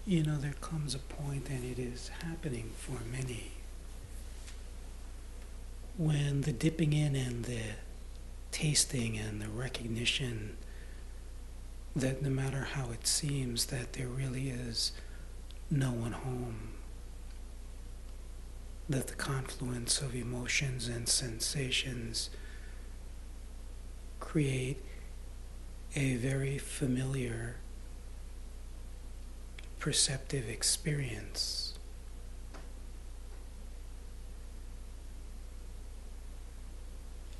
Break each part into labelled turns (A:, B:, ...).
A: There comes a point, and it is happening for many, when the dipping in and the tasting and the recognition that no matter how it seems, that there really is no one home, that the confluence of emotions and sensations create a very familiar perceptive experience.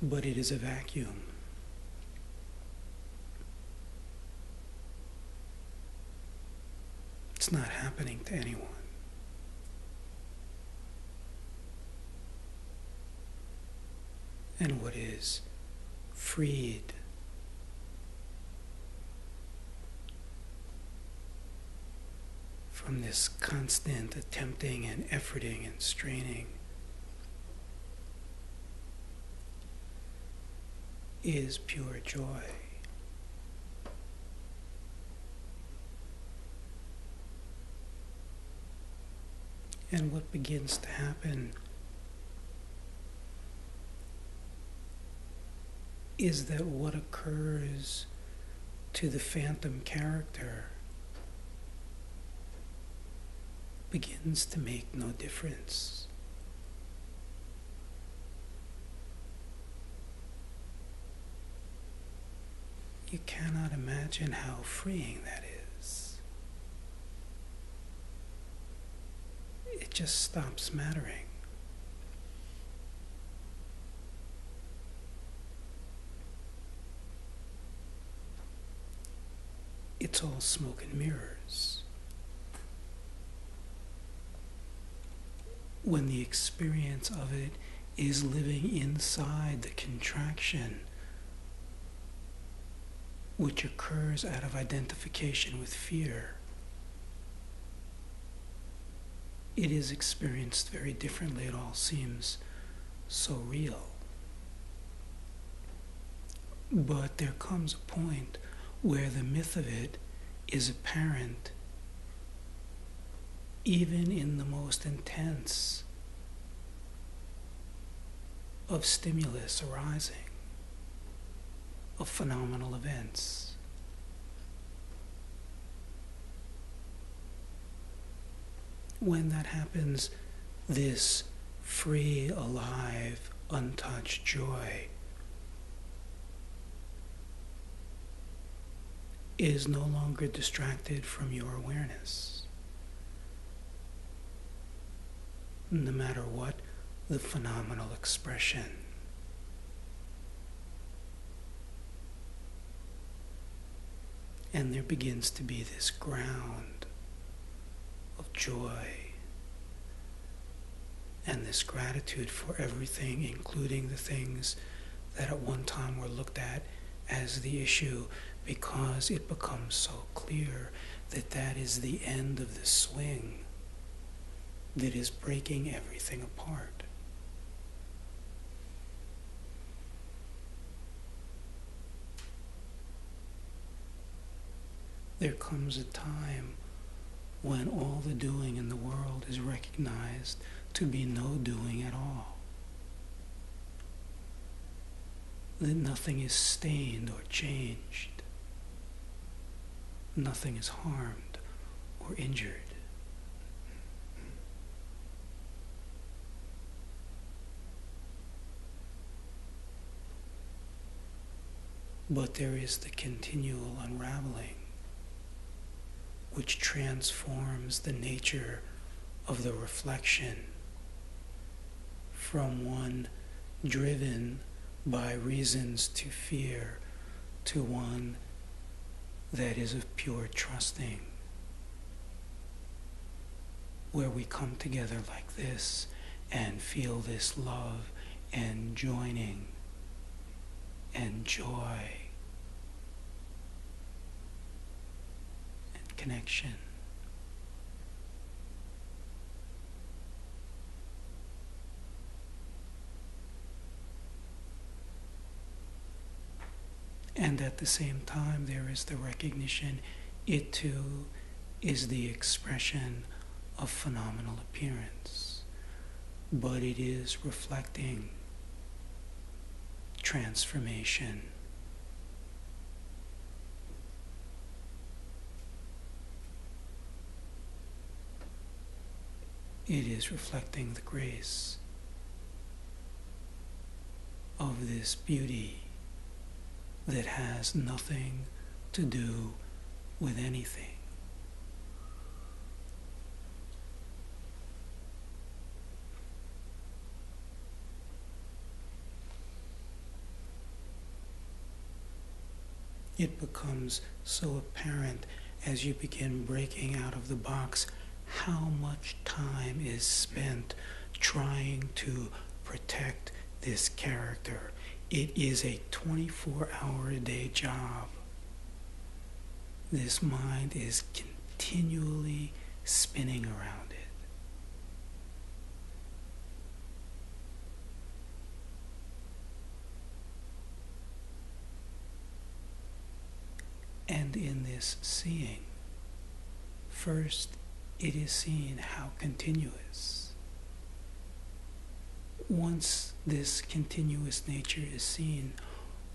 A: But it is a vacuum. It's not happening to anyone. And what is freed from this constant attempting and efforting and straining is pure joy. And what begins to happen is that what occurs to the phantom character begins to make no difference. You cannot imagine how freeing that is. It just stops mattering. It's all smoke and mirrors. When the experience of it is living inside the contraction which occurs out of identification with fear, it is experienced very differently. It all seems so real. But there comes a point where the myth of it is apparent even in the most intense of stimulus arising, of phenomenal events. When that happens, this free, alive, untouched joy is no longer distracted from your awareness. No matter what the phenomenal expression. And there begins to be this ground of joy and this gratitude for everything, including the things that at one time were looked at as the issue, because it becomes so clear that that is the end of the swing that is breaking everything apart. There comes a time when all the doing in the world is recognized to be no doing at all. That nothing is stained or changed. Nothing is harmed or injured. But there is the continual unraveling, which transforms the nature of the reflection from one driven by reasons to fear to one that is of pure trusting, where we come together like this and feel this love and joining and joy and connection. And at the same time, there is the recognition it too is the expression of phenomenal appearance, but it is reflecting transformation. It is reflecting the grace of this beauty that has nothing to do with anything. It becomes so apparent as you begin breaking out of the box how much time is spent trying to protect this character. It is a 24-hour-a-day job. This mind is continually spinning around it. And in this seeing, first it is seen how continuous. Once this continuous nature is seen,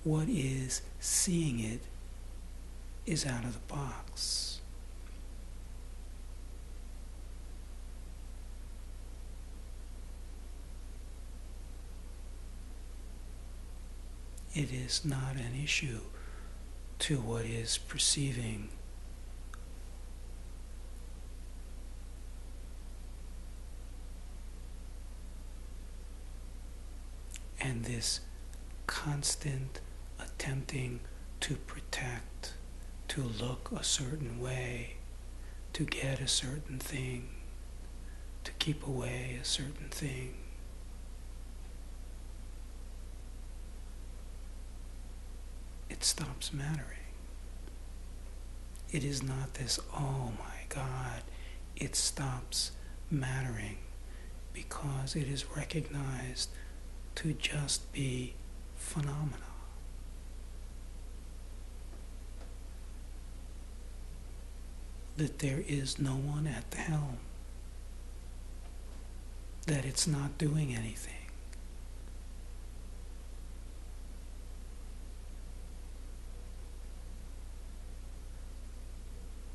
A: what is seeing it is out of the box. It is not an issue to what is perceiving. And this constant attempting to protect, to look a certain way, to get a certain thing, to keep away a certain thing, it stops mattering. It is not this, oh my God, it stops mattering because it is recognized to just be phenomena. That there is no one at the helm, that it's not doing anything.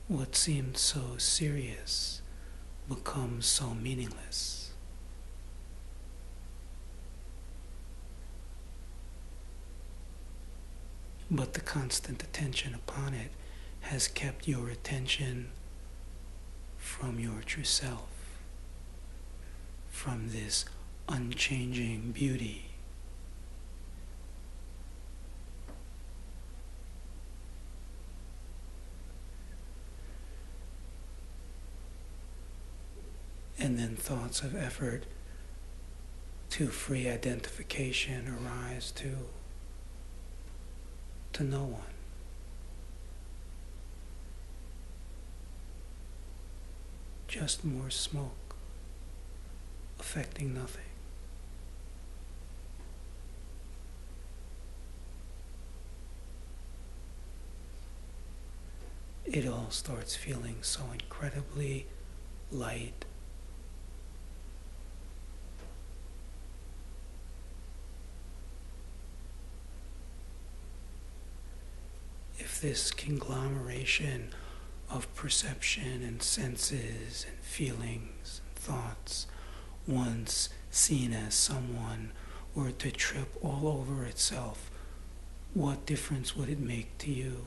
A: What seemed so serious becomes so meaningless. But the constant attention upon it has kept your attention from your true self, from this unchanging beauty. And then thoughts of effort to free identification arise to no one. Just more smoke, affecting nothing. It all starts feeling so incredibly light. If this conglomeration of perception and senses and feelings and thoughts, once seen as someone, were to trip all over itself, what difference would it make to you?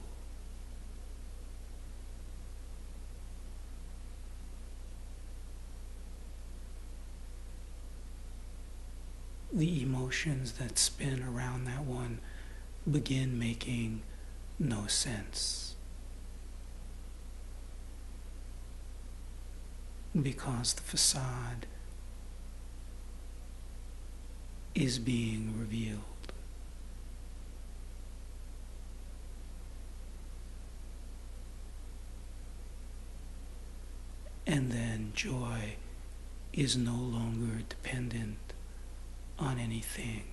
A: The emotions that spin around that one begin making no sense. Because the facade is being revealed. And then joy is no longer dependent on anything.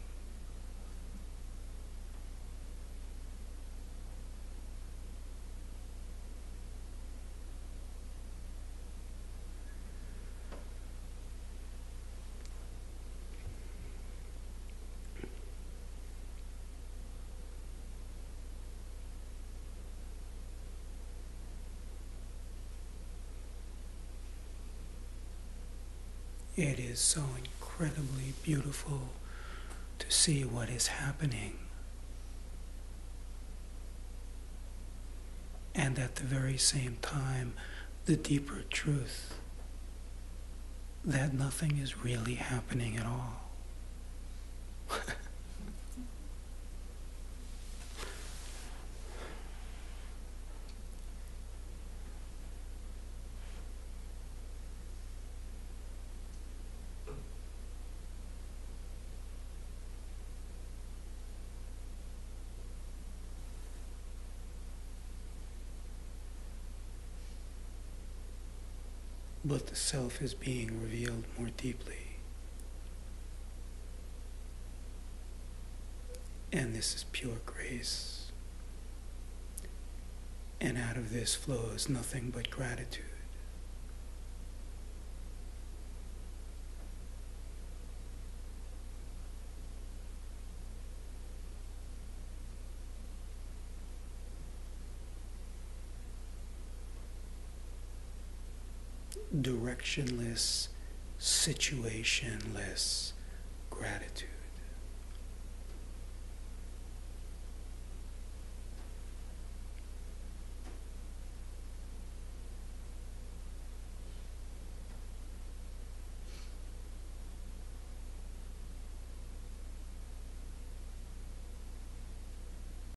A: It is so incredibly beautiful to see what is happening. And at the very same time, the deeper truth that nothing is really happening at all. But the self is being revealed more deeply. And this is pure grace. And out of this flows nothing but gratitude. Directionless, situationless gratitude.